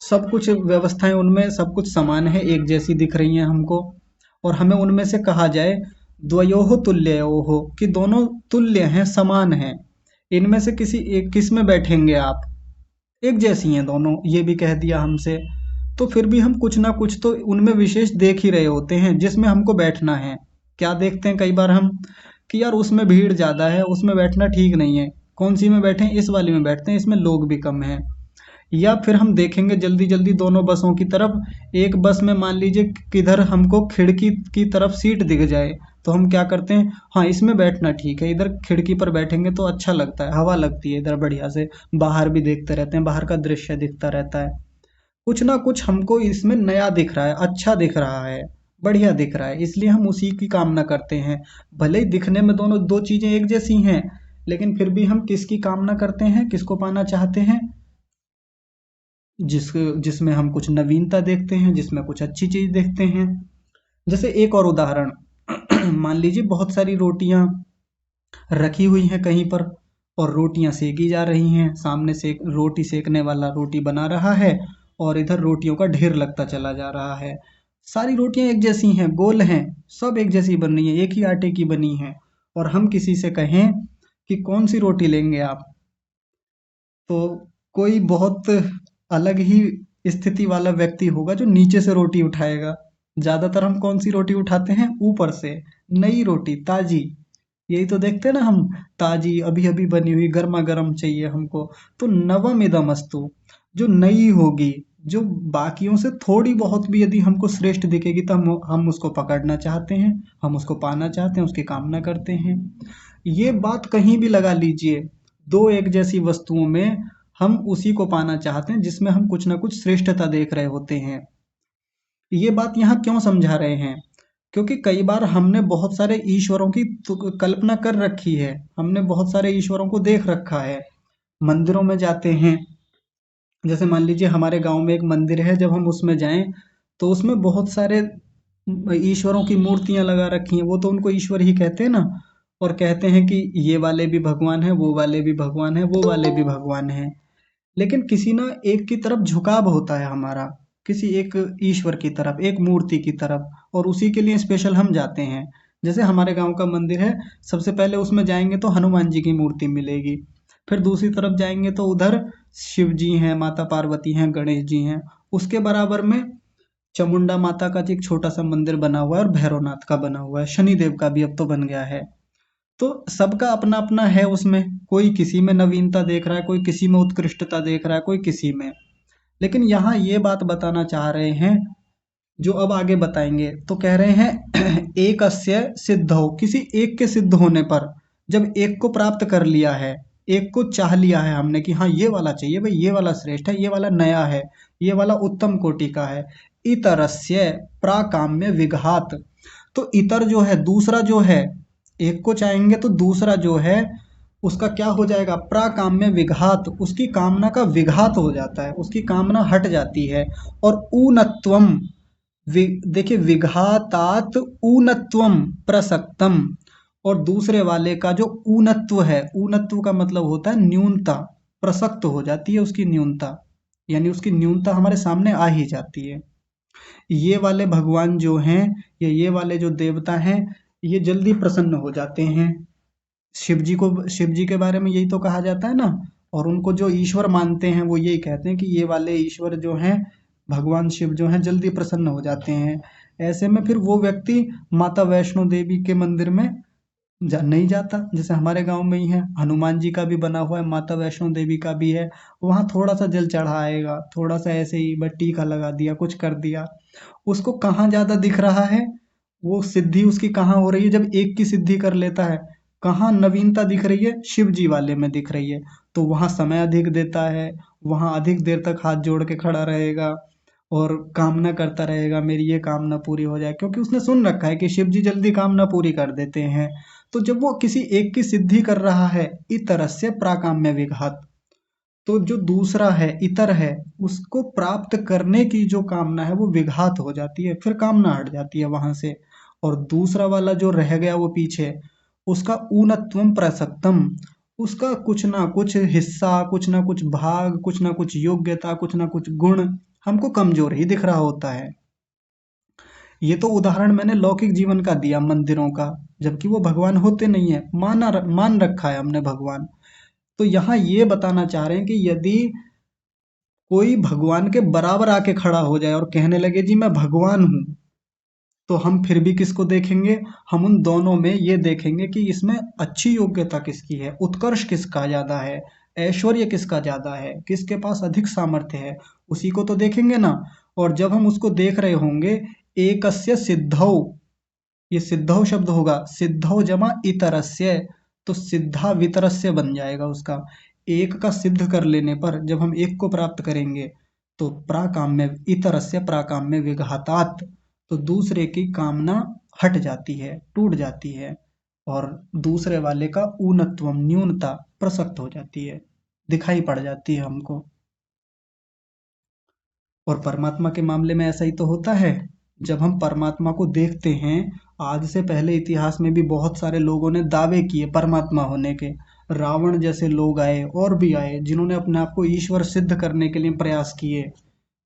सब कुछ व्यवस्थाएं उनमें सब कुछ समान है, एक जैसी दिख रही हैं हमको। और हमें उनमें से कहा जाए द्वयोः तुल्योः, कि दोनों तुल्य हैं, समान हैं। इनमें से किसी एक किस में बैठेंगे आप? एक जैसी हैं दोनों, ये भी कह दिया हमसे। तो फिर भी हम कुछ ना कुछ तो उनमें विशेष देख ही रहे होते हैं जिसमें हमको बैठना है। क्या देखते हैं कई बार हम कि यार उसमें भीड़ ज़्यादा है, उसमें बैठना ठीक नहीं है, कौन सी में बैठें? इस वाली में बैठते हैं, इसमें लोग भी कम हैं। या फिर हम देखेंगे जल्दी जल्दी दोनों बसों की तरफ। एक बस में मान लीजिए किधर हमको खिड़की की तरफ सीट दिख जाए, तो हम क्या करते हैं? हाँ, इसमें बैठना ठीक है, इधर खिड़की पर बैठेंगे तो अच्छा लगता है, हवा लगती है इधर बढ़िया से, बाहर भी देखते रहते हैं, बाहर का दृश्य दिखता रहता है। कुछ ना कुछ हमको इसमें नया दिख रहा है, अच्छा दिख रहा है, बढ़िया दिख रहा है, इसलिए हम उसी की कामना करते हैं। भले ही दिखने में दोनों दो चीजें एक जैसी हैं, लेकिन फिर भी हम किसकी कामना करते हैं, किसको पाना चाहते हैं? जिसमें हम कुछ नवीनता देखते हैं, जिसमें कुछ अच्छी चीज देखते हैं। जैसे एक और उदाहरण, मान लीजिए बहुत सारी रोटियां रखी हुई हैं कहीं पर, और रोटियां सेकी जा रही हैं। सामने से रोटी सेकने वाला रोटी बना रहा है, और इधर रोटियों का ढेर लगता चला जा रहा है। सारी रोटियां एक जैसी हैं, गोल हैं, सब एक जैसी बन रही हैं, एक ही आटे की बनी हैं। और हम किसी से कहें कि कौन सी रोटी लेंगे आप, तो कोई बहुत अलग ही स्थिति वाला व्यक्ति होगा जो नीचे से रोटी उठाएगा। ज्यादातर हम कौन सी रोटी उठाते हैं? ऊपर से, नई रोटी, ताजी। यही तो देखते हैं ना हम, ताजी अभी अभी बनी हुई गर्मा गर्म चाहिए हमको। तो नवम इदमस्तु, जो नई होगी, जो बाकियों से थोड़ी बहुत भी यदि हमको श्रेष्ठ दिखेगी, तो हम उसको पकड़ना चाहते हैं, हम उसको पाना चाहते हैं, उसकी कामना करते हैं। ये बात कहीं भी लगा लीजिए, दो एक जैसी वस्तुओं में हम उसी को पाना चाहते हैं जिसमें हम कुछ ना कुछ श्रेष्ठता देख रहे होते हैं। ये बात यहाँ क्यों समझा रहे हैं? क्योंकि कई बार हमने बहुत सारे ईश्वरों की कल्पना कर रखी है, हमने बहुत सारे ईश्वरों को देख रखा है। मंदिरों में जाते हैं, जैसे मान लीजिए हमारे गांव में एक मंदिर है, जब हम उसमें जाएं तो उसमें बहुत सारे ईश्वरों की मूर्तियां लगा रखी हैं, वो तो उनको ईश्वर ही कहते हैं ना। और कहते हैं कि ये वाले भी भगवान है, वो वाले भी भगवान है, वो वाले भी भगवान है। लेकिन किसी ना एक की तरफ झुकाव होता है हमारा, किसी एक ईश्वर की तरफ, एक मूर्ति की तरफ, और उसी के लिए स्पेशल हम जाते हैं। जैसे हमारे गांव का मंदिर है, सबसे पहले उसमें जाएंगे तो हनुमान जी की मूर्ति मिलेगी। फिर दूसरी तरफ जाएंगे तो उधर शिव जी हैं, माता पार्वती हैं, गणेश जी हैं। उसके बराबर में चामुंडा माता का एक छोटा सा मंदिर बना हुआ है, और भैरवनाथ का बना हुआ है, शनिदेव का भी अब तो बन गया है। तो सबका अपना अपना है उसमें, कोई किसी में नवीनता देख रहा है, कोई किसी में उत्कृष्टता देख रहा है, कोई किसी में। लेकिन यहाँ ये बात बताना चाह रहे हैं, जो अब आगे बताएंगे, तो कह रहे हैं एकस्य सिद्धौ, किसी एक के सिद्ध होने पर, जब एक को प्राप्त कर लिया है, एक को चाह लिया है हमने कि हाँ ये वाला चाहिए भाई, ये वाला श्रेष्ठ है, ये वाला नया है, ये वाला उत्तम कोटि का है। इतरस्य प्राकाम्य विघात, तो इतर जो है, दूसरा जो है, एक को चाहेंगे तो दूसरा जो है उसका क्या हो जाएगा? प्राकाम्य विघात, उसकी कामना का विघात हो जाता है, उसकी कामना हट जाती है। और ऊनत्वम, देखिए विघातात ऊनत्वम प्रसक्तम, और दूसरे वाले का जो ऊनत्व है, ऊनत्व का मतलब होता है न्यूनता, प्रसक्त हो जाती है उसकी न्यूनता, यानी उसकी न्यूनता हमारे सामने आ ही जाती है। ये वाले भगवान जो हैं, या ये वाले जो देवता हैं, ये जल्दी प्रसन्न हो जाते हैं। शिव जी के बारे में यही तो कहा जाता है ना। और उनको जो ईश्वर मानते हैं वो यही कहते हैं कि ये वाले ईश्वर जो हैं, भगवान शिव जो हैं, जल्दी प्रसन्न हो जाते हैं। ऐसे में फिर वो व्यक्ति माता वैष्णो देवी के मंदिर में नहीं जाता। जैसे हमारे गांव में ही है, हनुमान जी का भी बना हुआ है, माता वैष्णो देवी का भी है। वहां थोड़ा सा जल चढ़ाएगा, थोड़ा सा ऐसे ही बस टीका लगा दिया, कुछ कर दिया। उसको कहाँ ज्यादा दिख रहा है, वो सिद्धि उसकी कहाँ हो रही है जब एक की सिद्धि कर लेता है। कहाँ नवीनता दिख रही है, शिव जी वाले में दिख रही है। तो वहां समय अधिक देता है, वहां अधिक देर तक हाथ जोड़ के खड़ा रहेगा और कामना करता रहेगा, मेरी ये कामना पूरी हो जाए, क्योंकि उसने सुन रखा है कि शिव जी जल्दी कामना पूरी कर देते हैं। तो जब वो किसी एक की सिद्धि कर रहा है, इतरस्य प्राकाम्य विघात, तो जो दूसरा है, इतर है, उसको प्राप्त करने की जो कामना है वो विघात हो जाती है, फिर कामना हट जाती है वहां से। और दूसरा वाला जो रह गया वो पीछे, उसका ऊनत्वम प्रसक्तम, उसका कुछ ना कुछ हिस्सा, कुछ ना कुछ भाग, कुछ ना कुछ योग्यता, कुछ ना कुछ गुण हमको कमजोर ही दिख रहा होता है। ये तो उदाहरण मैंने लौकिक जीवन का दिया, मंदिरों का, जबकि वो भगवान होते नहीं है, मान रखा है हमने भगवान। तो यहाँ ये बताना चाह रहे हैं कि यदि कोई भगवान के बराबर आके खड़ा हो जाए और कहने लगे जी मैं भगवान हूं, तो हम फिर भी किसको देखेंगे? हम उन दोनों में ये देखेंगे कि इसमें अच्छी योग्यता किसकी है, उत्कर्ष किसका ज्यादा है, ऐश्वर्य किसका ज्यादा है, किसके पास अधिक सामर्थ्य है, उसी को तो देखेंगे ना। और जब हम उसको देख रहे होंगे, एकस्य सिद्धौ, ये सिद्धौ शब्द होगा, सिद्धौ जमा इतरस्य, तो सिद्धा वितरस्य बन जाएगा उसका। एक का सिद्ध कर लेने पर जब हम एक को प्राप्त करेंगे, तो प्राकाम्य, इतरस्य प्राकाम्य विघातात्, तो दूसरे की कामना हट जाती है, टूट जाती है, और दूसरे वाले का ऊनत्वम, न्यूनता प्रसक्त हो जाती है, दिखाई पड़ जाती है हमको। और परमात्मा के मामले में ऐसा ही तो होता है। जब हम परमात्मा को देखते हैं, आज से पहले इतिहास में भी बहुत सारे लोगों ने दावे किए परमात्मा होने के। रावण जैसे लोग आए, और भी आए, जिन्होंने अपने आप को ईश्वर सिद्ध करने के लिए प्रयास किए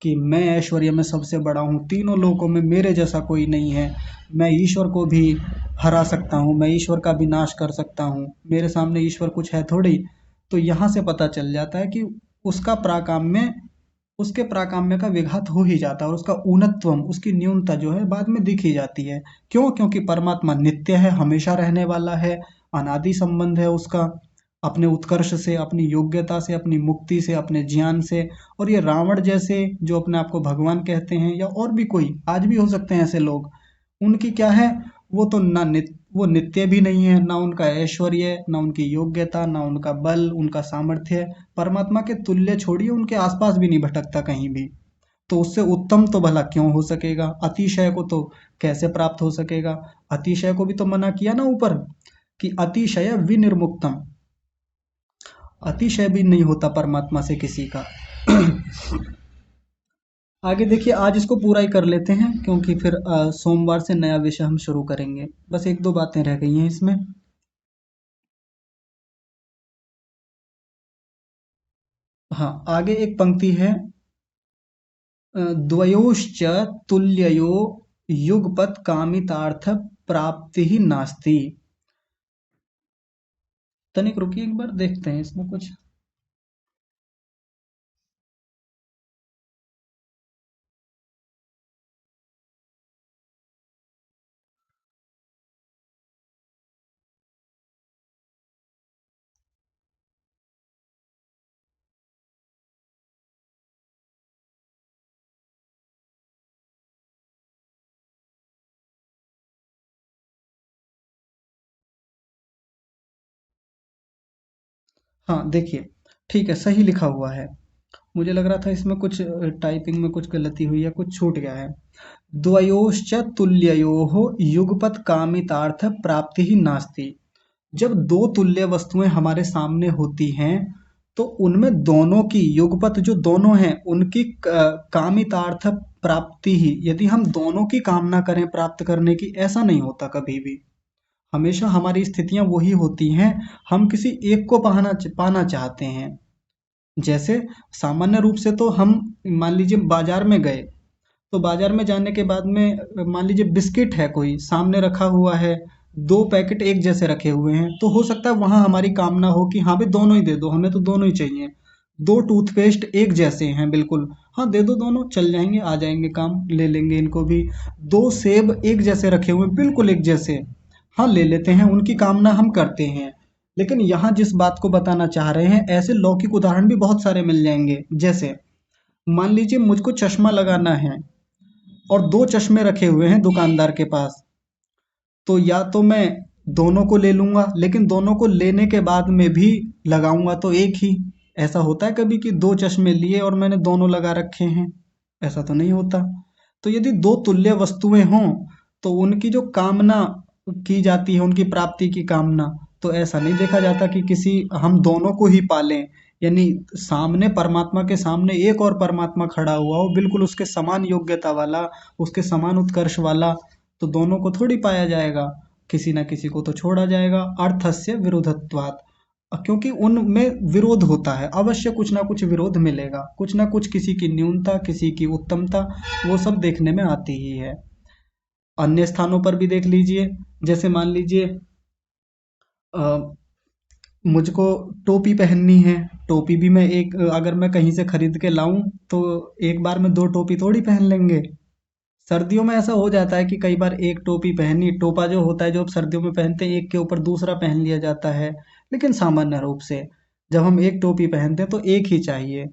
कि मैं ऐश्वर्य में सबसे बड़ा हूँ, तीनों लोकों में मेरे जैसा कोई नहीं है, मैं ईश्वर को भी हरा सकता हूँ, मैं ईश्वर का भी नाश कर सकता हूँ, मेरे सामने ईश्वर कुछ है थोड़ी। तो यहाँ से पता चल जाता है कि उसका प्राकाम्य, उसके प्राकाम्य का विघात हो ही जाता है, और उसका ऊनत्वम, उसकी न्यूनता जो है बाद में दिख ही जाती है। क्यों? क्योंकि परमात्मा नित्य है, हमेशा रहने वाला है, अनादि संबंध है उसका अपने उत्कर्ष से, अपनी योग्यता से, अपनी मुक्ति से, अपने ज्ञान से। और ये रावण जैसे जो अपने आप को भगवान कहते हैं, या और भी कोई, आज भी हो सकते हैं ऐसे लोग, उनकी क्या है, वो तो ना वो नित्य भी नहीं है, ना उनका ऐश्वर्य, ना उनकी योग्यता, ना उनका बल, उनका सामर्थ्य परमात्मा के तुल्य छोड़िए, उनके आसपास भी नहीं भटकता कहीं भी। तो उससे उत्तम तो भला क्यों हो सकेगा? अतिशय को तो कैसे प्राप्त हो सकेगा? अतिशय को भी तो मना किया ना ऊपर, कि अतिशय विनिर्मुक्तम, अतिशय भी नहीं होता परमात्मा से किसी का। आगे देखिए, आज इसको पूरा ही कर लेते हैं, क्योंकि फिर सोमवार से नया विषय हम शुरू करेंगे। बस एक दो बातें रह गई हैं इसमें। हाँ, आगे एक पंक्ति है, द्वयोश्च तुल्ययो युगपत् कामितार्थ प्राप्ति ही नास्ति। तनिक रुकिए, एक बार देखते हैं इसमें कुछ। हाँ देखिए, ठीक है, सही लिखा हुआ है। मुझे लग रहा था इसमें कुछ टाइपिंग में कुछ गलती हुई है, कुछ छूट गया है। द्वयोश्च तुल्ययोः युगपत् कामितार्थ प्राप्ति ही नास्ति। जब दो तुल्य वस्तुएं हमारे सामने होती हैं, तो उनमें दोनों की युगपत, जो दोनों हैं उनकी कामितार्थ प्राप्ति ही, यदि हम दोनों की कामना करें प्राप्त करने की, ऐसा नहीं होता कभी भी। हमेशा हमारी स्थितियां वही होती हैं, हम किसी एक को पाना चाहते हैं। जैसे सामान्य रूप से तो हम, मान लीजिए बाजार में गए, तो बाजार में जाने के बाद में मान लीजिए बिस्किट है कोई सामने रखा हुआ है, दो पैकेट एक जैसे रखे हुए हैं, तो हो सकता है वहां हमारी कामना हो कि हाँ भाई दोनों ही दे दो, हमें तो दोनों ही चाहिए। दो टूथपेस्ट एक जैसे हैं बिल्कुल, हाँ दे दो दोनों, चल जाएंगे, आ जाएंगे काम, ले लेंगे इनको भी। दो सेब एक जैसे रखे हुए हैं, बिल्कुल एक जैसे, हाँ ले लेते हैं, उनकी कामना हम करते हैं। लेकिन यहाँ जिस बात को बताना चाह रहे हैं, ऐसे लौकिक उदाहरण भी बहुत सारे मिल जाएंगे। जैसे मान लीजिए मुझको चश्मा लगाना है और दो चश्मे रखे हुए हैं दुकानदार के पास, तो या तो मैं दोनों को ले लूंगा, लेकिन दोनों को लेने के बाद में भी लगाऊंगा तो एक ही। ऐसा होता है कभी कि दो चश्मे लिए और मैंने दोनों लगा रखे हैं? ऐसा तो नहीं होता। तो यदि दो तुल्य वस्तुएं हों, तो उनकी जो कामना की जाती है, उनकी प्राप्ति की कामना, तो ऐसा नहीं देखा जाता कि किसी हम दोनों को ही पालें। यानी सामने परमात्मा के सामने एक और परमात्मा खड़ा हुआ हो, बिल्कुल उसके समान योग्यता वाला, उसके समान उत्कर्ष वाला, तो दोनों को थोड़ी पाया जाएगा, किसी ना किसी को तो छोड़ा जाएगा। अर्थस्य विरोधत्वात्, क्योंकि उनमें विरोध होता है, अवश्य कुछ ना कुछ विरोध मिलेगा, कुछ ना कुछ, किसी की न्यूनता किसी की उत्तमता, वो सब देखने में आती ही है। अन्य स्थानों पर भी देख लीजिए, जैसे मान लीजिए अ, मुझको टोपी पहननी है, टोपी भी मैं एक अगर मैं कहीं से खरीद के लाऊं, तो एक बार में दो टोपी थोड़ी पहन लेंगे। सर्दियों में ऐसा हो जाता है कि कई बार एक टोपी पहनी, टोपा जो होता है जो अब सर्दियों में पहनते हैं, एक के ऊपर दूसरा पहन लिया जाता है। लेकिन सामान्य रूप से जब हम एक टोपी पहनते हैं तो एक ही चाहिए,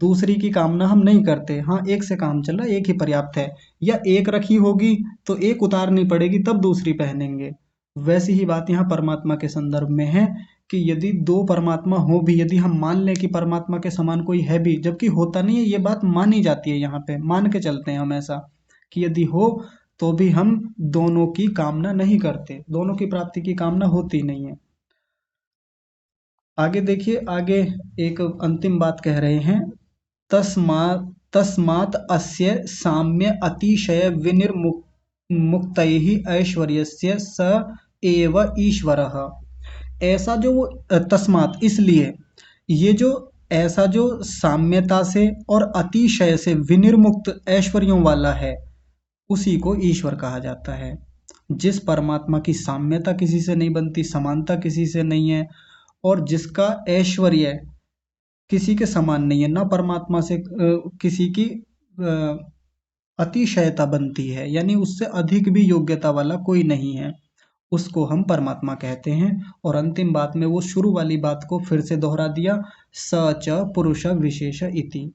दूसरी की कामना हम नहीं करते। हाँ एक से काम चल रहा है, एक ही पर्याप्त है। या एक रखी होगी तो एक उतारनी पड़ेगी तब दूसरी पहनेंगे। वैसी ही बात यहाँ परमात्मा के संदर्भ में है कि यदि दो परमात्मा हो भी, यदि हम मान लें कि परमात्मा के समान कोई है भी, जबकि होता नहीं है, ये बात मानी जाती है, यहाँ पे मान के चलते हैं हम ऐसा, कि यदि हो तो भी हम दोनों की कामना नहीं करते, दोनों की प्राप्ति की कामना होती नहीं है। आगे देखिए, आगे एक अंतिम बात कह रहे हैं, तस्मात् तस्मात् अस्य साम्य अतिशय विनिर्मुक्तैः ऐश्वर्यस्य स एव ईश्वरः। ऐसा जो तस्मात् इसलिए, ये जो ऐसा जो साम्यता से और अतिशय से विनिर्मुक्त ऐश्वर्यों वाला है, उसी को ईश्वर कहा जाता है। जिस परमात्मा की साम्यता किसी से नहीं बनती, समानता किसी से नहीं है, और जिसका ऐश्वर्य किसी के समान नहीं है, ना परमात्मा से किसी की अतिशयता बनती है, यानी उससे अधिक भी योग्यता वाला कोई नहीं है, उसको हम परमात्मा कहते हैं। और अंतिम बात में वो शुरू वाली बात को फिर से दोहरा दिया, स च पुरुष विशेष इति।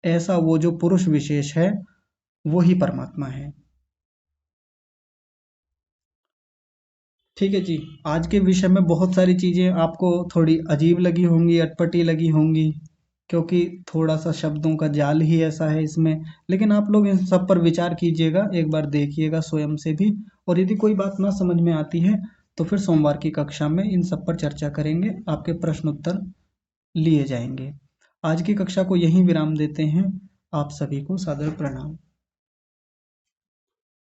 ऐसा वो जो पुरुष विशेष है वो ही परमात्मा है। ठीक है जी। आज के विषय में बहुत सारी चीजें आपको थोड़ी अजीब लगी होंगी, अटपटी लगी होंगी, क्योंकि थोड़ा सा शब्दों का जाल ही ऐसा है इसमें। लेकिन आप लोग इन सब पर विचार कीजिएगा, एक बार देखिएगा स्वयं से भी, और यदि कोई बात ना समझ में आती है तो फिर सोमवार की कक्षा में इन सब पर चर्चा करेंगे, आपके प्रश्न उत्तर लिए जाएंगे। आज की कक्षा को यहीं विराम देते हैं। आप सभी को सादर प्रणाम।